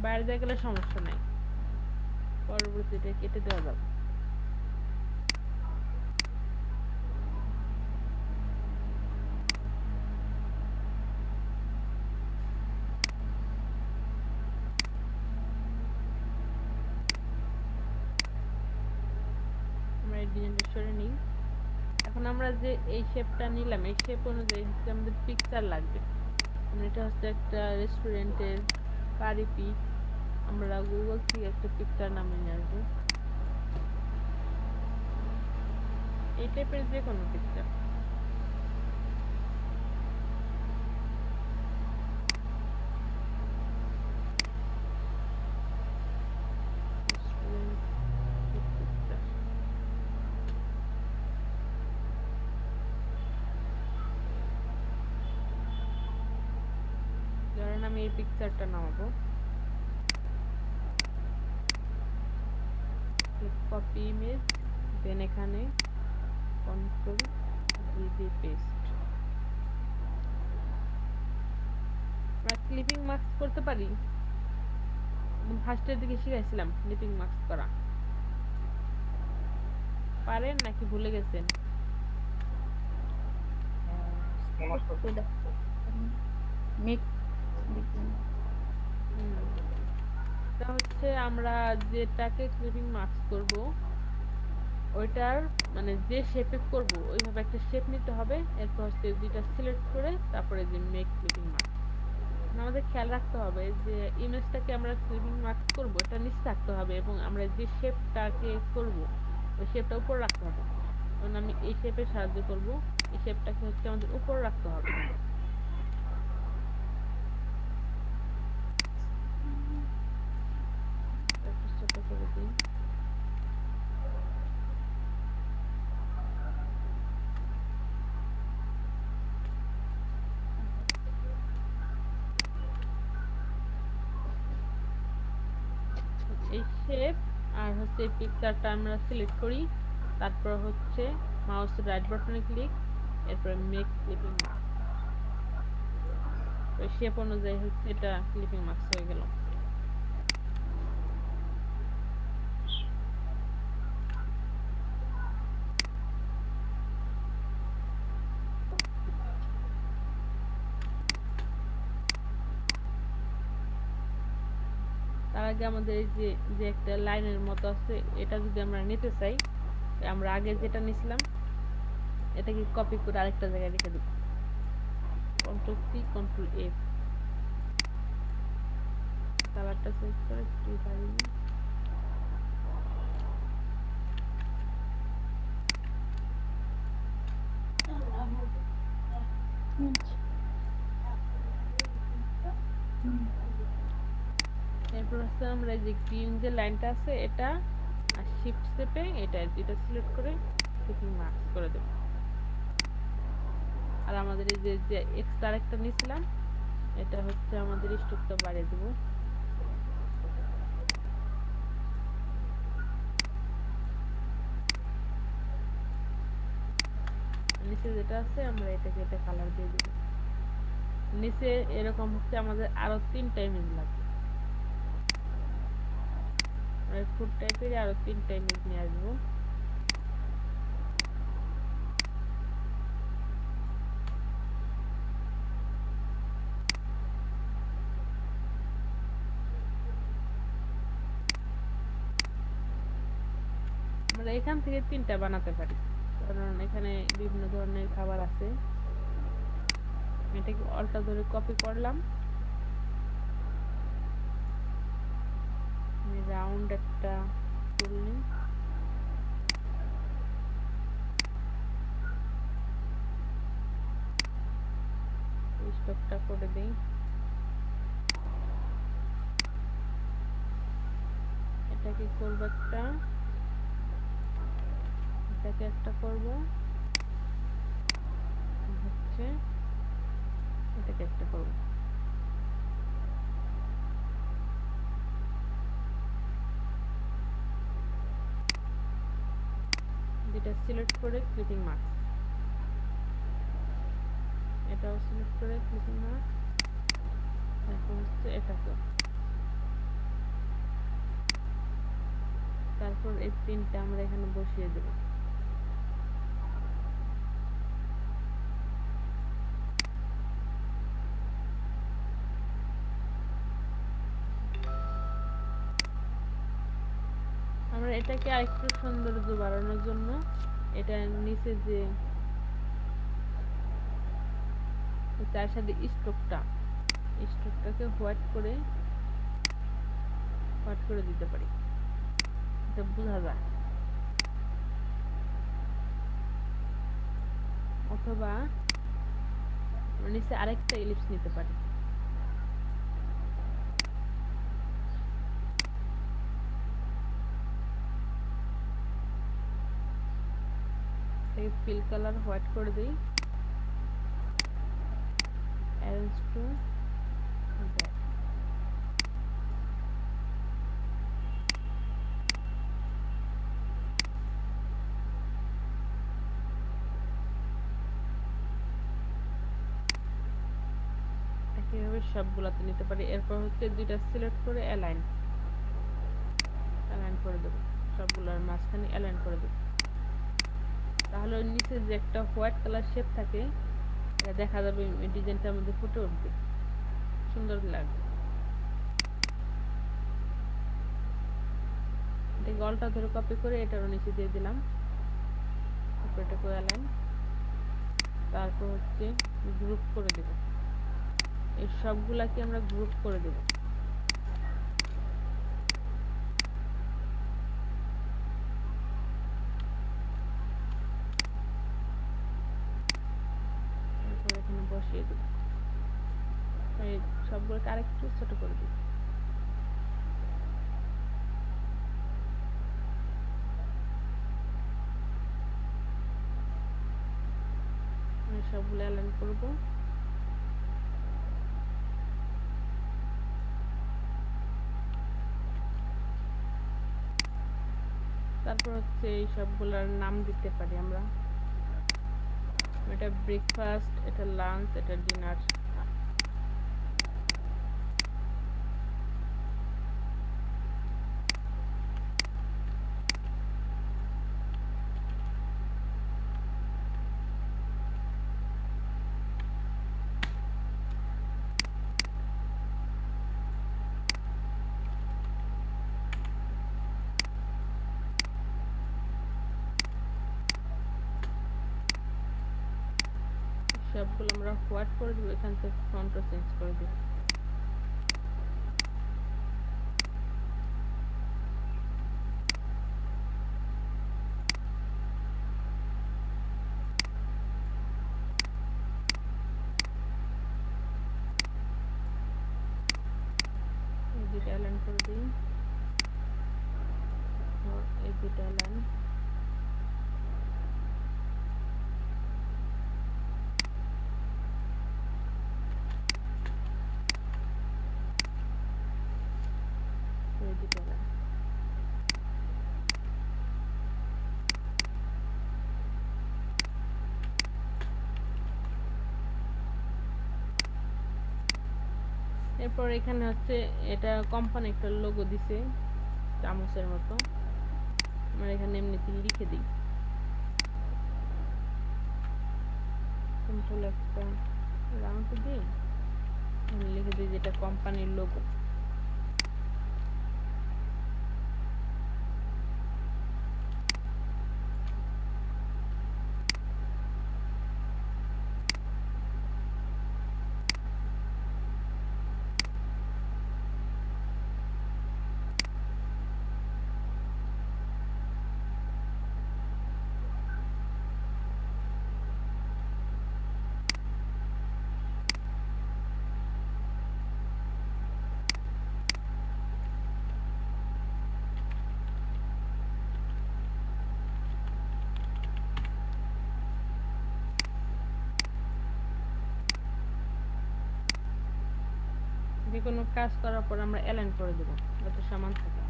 বাইরে দিয়ে গেলে সমস্যা নাই, পরবর্তীতে কেটে দেওয়া যাবে। আমরা এই ডিজাইনটা সরে নিই। এখন আমরা যে এই শেপটা নিলাম, এই শেপ অনুযায়ী হচ্ছে আমাদের পিকচার লাগবে। এটা হচ্ছে একটা রেস্টুরেন্টের কারি পিক, আমরা গুগল থেকে একটা পিকচার নামিয়ে নিয়ে আসবো। এই টাইপের যে কোনো পিকচার। ধরেন আমি এই পিকচারটা নামাবো, কপি ইমেজ, দেন এখানে কন্ট্রোল ভি দিয়ে পেস্ট। আমরা ক্লিপিং মাস্ক করতে পারি, ফার্স্টের দিকে শিখাইছিলাম ক্লিপিং মাস্ক করা। পারেন নাকি ভুলে গেছেন? এটা হচ্ছে আমরা যেটাকে ক্লিপিং মাস্ক করব ওইটার মানে যে শেপে করব ওইভাবে একটা শেপ নিতে হবে। এরপর হচ্ছে দুইটা সিলেক্ট করে তারপরে যে মেক ক্লিপিং মাস্ক। আমাদের খেয়াল রাখতে হবে যে ইমেজটাকে আমরা ক্লিপিং মাস্ক করব এটা নিচে থাকতে হবে, এবং আমরা যে শেপটাকে করব ওই শেপটা উপর রাখতে হবে। কারণ আমি এই শেপে সাহায্য করব, এই শেপটাকে হচ্ছে আমাদের উপর রাখতে হবে। ছোট করে দিই। এই শেপ আর হচ্ছে এই পিকচারটা আমরা সিলেক্ট করি, তারপর হচ্ছে মাউসের রাইট বাটনে ক্লিক, এরপরে মেক ক্লিপিং মাস্ক। ওই শেপ অনুযায়ী হচ্ছে এটা ক্লিপিং মাস্ক হয়ে গেল। তার আগে আমাদের এই যে যে একটা লাইনের মতো আছে এটা যদি আমরা নিতে চাই, আমরা আগে যেটা নিছিলাম এটাকে কপি করে আরেকটা জায়গায় রেখে দেব। কন্ট্রোল সি কন্ট্রোল এফ, কালারটা চেঞ্জ করে একটু বাড়িয়ে এরপর হচ্ছে আমরা এই যে গ্রিন যে লাইনটা আছে এটা আর শিফট চেপে এটা সিলেক্ট করে ক্লিপিং মাস্ক করে দেব। আর আমাদের এই যে এক্সট্রা একটা নিছিলাম এটা হচ্ছে আমাদের স্ট্রোকটা বাড়িয়ে দেব। নিচে যেটা আছে আমরা এটাকে এটা কালার দিয়ে দেব। নিচে এরকম হচ্ছে আমাদের আরো 3টা ইমেজ লাগবে, ফুড টাইপের আরো 3টা ইমেজ নিয়ে আসবো। আমরা এখান থেকে 3টা বানাতে পারি, কারণ এখানে বিভিন্ন ধরনের খাবার আছে। এটাকে অল্টা ধরে কপি করলাম, রাউন্ড একটা টুল নিই, স্টপটা করে দেই। এটাকে করব একটা, এটাকে একটা করব, হচ্ছে এটাকে একটা করব। যেটা সিলেক্ট করে ক্লিপিং মাস্ক, এটাও সিলেক্ট করে ক্লিপিং মাস্ক, এখন হচ্ছে এটাকে তারপর এই প্রিন্টটা আমরা এখানে বসিয়ে দেব। আমরা এটাকে আরেকটু সৌন্দর্য বাড়ানোর জন্য এটা নিচে যে তার সাথে স্ট্রোকটাকে হোয়াইট করে দিতে পারি, এটা বোঝা যায়। অথবা নিচে আরেকটা ইলিপস নিতে পারি। ফিল কালার হোয়াইট করে দিই, অ্যারেঞ্জ টু ব্যাক। একইভাবে সবগুলাতে নিতে পারি। এরপর হচ্ছে দুইটা সিলেক্ট করে অ্যালাইন করে দেবো, সবগুলোর মাঝখানে অ্যালাইন করে দেবো। তাহলে ওর নিচে যে একটা হোয়াইট কালার শেপ থাকে এটা দেখা যাবে, ডিজাইনটার মধ্যে ফুটে উঠবে, সুন্দর লাগবে। এটাকে অল্টা ধরে কপি করে এটারও নিচে দিয়ে দিলাম, এটাকে অ্যালাইন। তারপর হচ্ছে গ্রুপ করে দেব, এই সবগুলাকে আমরা গ্রুপ করে দেব। তারপর এখানে বসিয়ে দেব, এই সবগুলোকে আরেকটু ছোট করে দেব। সবগুলো অ্যালাইন করব। তারপর হচ্ছে এই সবগুলোর নাম দিতে পারি আমরা, এটা ব্রেকফাস্ট, এটা লাঞ্চ, এটা ডিনার। সবগুলো আমরা হোয়াইট করে দিব, এখান থেকে ফন্টও চেঞ্জ করে দিব। এই দুইটা অ্যালাইন করে দিই, এই দুইটা অ্যালাইন। এই দুইটা অ্যালাইন। এরপর এখানে হচ্ছে এটা কোম্পানি একটা লোগো দিছে চামচের মতো, আমরা এখানে এমনিতে লিখে দিই, সিম্পল একটা রাউন্ড দিয়ে লিখে দিই যেটা কোম্পানির লোগো। যে কোনো কাজ করার পর আমরা অ্যালাইন করে দেব যাতে সমান থাকে।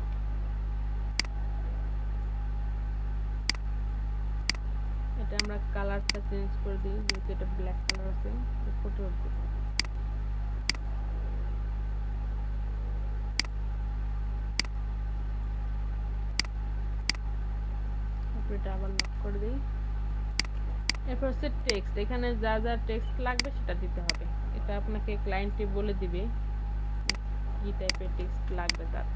এটা আমরা কালারটা চেঞ্জ করে দিই, যেহেতু এটা ব্ল্যাক কালার আছে ফুটে উঠবে। এটা আবার লক করে দেই। এরপর হচ্ছে টেক্সট, এখানে যা যা টেক্সট লাগবে সেটা দিতে হবে। এটা আপনাকে ক্লায়েন্টে বলে দিবে কি টাইপের টেক্সট লাগবে তার।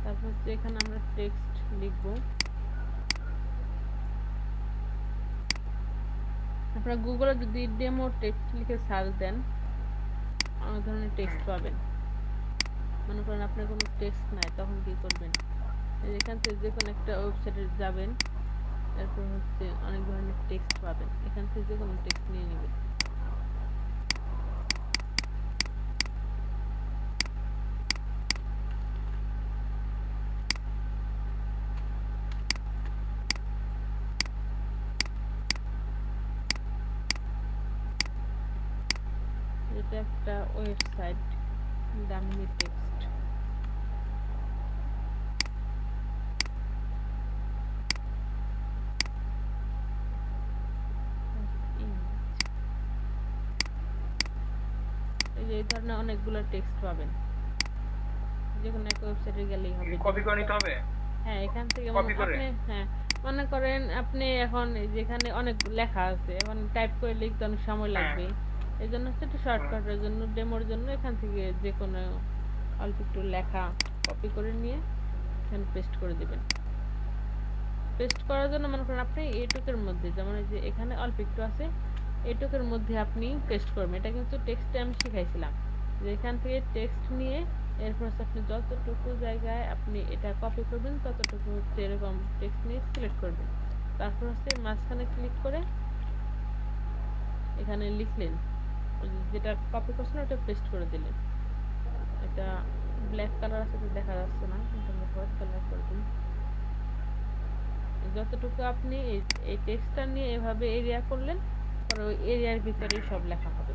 তারপর হচ্ছে এখানে আমরা টেক্সট লিখব। আপনারা গুগলে যদি ডেমো টেক্সট লিখে সার্চ দেন অনেক ধরনের টেক্সট পাবেন। মনে করেন আপনার কোনো টেক্সট নাই, তখন কি করবেন, এখান থেকে যে কোনো একটা ওয়েবসাইটে যাবেন, এরপর হচ্ছে অনেক ধরনের টেক্সট পাবেন, এখান থেকে যে কোনো টেক্সট নিয়ে নেবেন। এটা একটা ওয়েবসাইট, ডামি টেক্সট। এই ধরনের অনেকগুলো টেক্সট পাবেন, যে কোনো একটা ওয়েবসাইটে গেলেই হবে। কপি করে নিতে হবে? হ্যাঁ, এখান থেকে আপনি হ্যাঁ মনে করেন আপনি এখন যেখানে অনেক লেখা আছে, এখন টাইপ করে লিখতে অনেক সময় লাগবে, এই জন্য হচ্ছে একটু শর্টকাটের জন্য ডেমোর জন্য এখান থেকে যে কোনো অল্প একটু লেখা কপি করে নিয়ে এখানে পেস্ট করে দিবেন। পেস্ট করার জন্য মনে করেন আপনি এইটুকের মধ্যে, যেমন এই যে এখানে অল্প একটু আছে, এইটুকের মধ্যে আপনি পেস্ট করবেন। এটা কিন্তু টেক্সটে আমি শিখাইছিলাম যে এখান থেকে টেক্সট নিয়ে এরপর আপনি যতটুকু জায়গায় আপনি এটা কপি করবেন ততটুকু হচ্ছে এরকম টেক্সট নিয়ে সিলেক্ট করবেন। তারপর হচ্ছে মাঝখানে ক্লিক করে এখানে লিখলেন, যেটা কপি করছেন ওটা পেস্ট করে দিলেন। এটা ব্ল্যাক কালার আছে তো দেখা যাচ্ছে না, এটা হোয়াইট কালার করে দিন। যতটুকু আপনি এই টেক্সটটা নিয়ে এভাবে এরিয়া করলেন, পরে ওই এরিয়ার ভিতরেই সব লেখা হবে।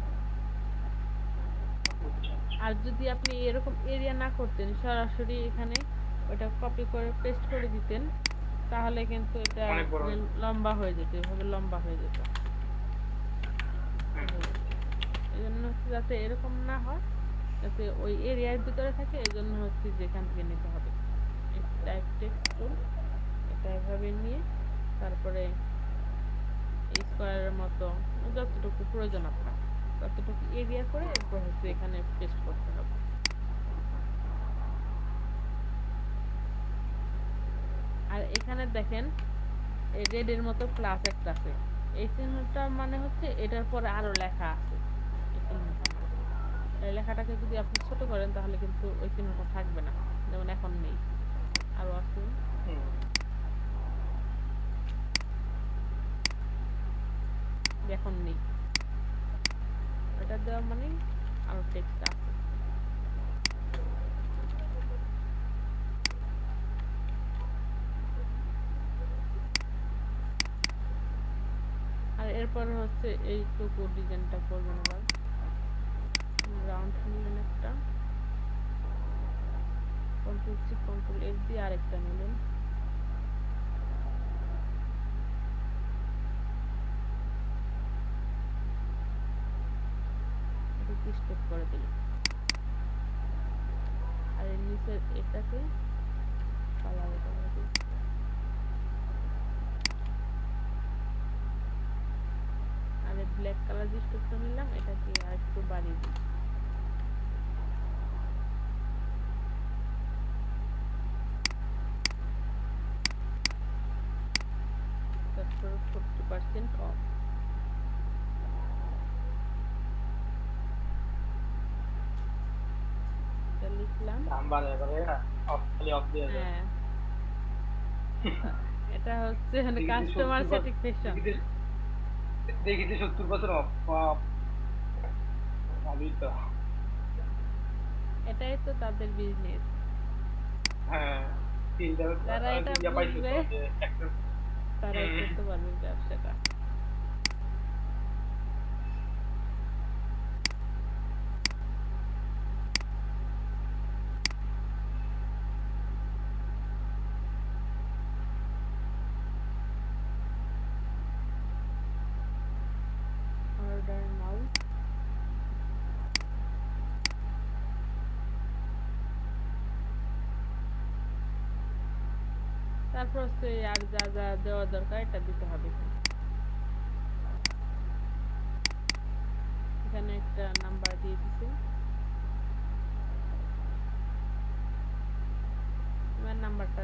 আর যদি আপনি এরকম এরিয়া না করতেন, সরাসরি এখানে ওটা কপি করে পেস্ট করে দিতেন, তাহলে কিন্তু এটা লম্বা হয়ে যেত, এভাবে লম্বা হয়ে যেত। এই জন্য হচ্ছে যাতে এরকম না হয়, যাতে ওই এরিয়ার ভিতরে থাকে, এই জন্য হচ্ছে যেখান থেকে নিতে হবে টাইপ টেক্সট টুল। এটা এভাবে নিয়ে তারপরে এই স্কোয়ারের মতো যতটুকু প্রয়োজন আপনার ততটুকু এরিয়া করে এরপর হচ্ছে এখানে পেস্ট করতে হবে। আর এখানে দেখেন এই রেডের মতো প্লাস একটা আছে, এই চিহ্নটা মানে হচ্ছে এটার পরে আরো লেখা আছে। এই চিহ্নটা এই লেখাটাকে যদি আপনি ছোট করেন তাহলে কিন্তু ওই চিহ্নটা থাকবে না, যেমন এখন নেই, আরো আছে। এখন নেই, এটা দেওয়া মানে আরো টেক্সট আছে। আর এরপর হচ্ছে এইটুকু ডিজাইনটা করবেন। আবার রাউন্ড নিলেন একটা, কন্ট্রোল সি কন্ট্রোল এফ দিয়ে আরেকটা নিলেন, স্টেপ করে দিলেন। আর এর নিচের এটাকে কালার করে দিই। আর ব্ল্যাক কালার যে স্টেপটা নিলাম এটাকে আরেকটু বাড়িয়ে দিই। তারপর 40% অফ লিখলাম। হ্যাঁ, এটা হচ্ছে মানে কাস্টমার স্যাটিসফ্যাকশন। দেখিতে 70% অফ। ভালোই তো, এটাই তো তাদের বিজনেস। হ্যাঁ যারা এটা বুঝবে তারাই হুম। করতে পারবে ব্যবসাটা। অর্ডার নাও। তারপর হচ্ছে আর যা যা দেওয়া দরকার এটা দিতে হবে এখানে। এখানে একটা নাম্বার দিয়ে দিছে, তোমার নাম্বারটা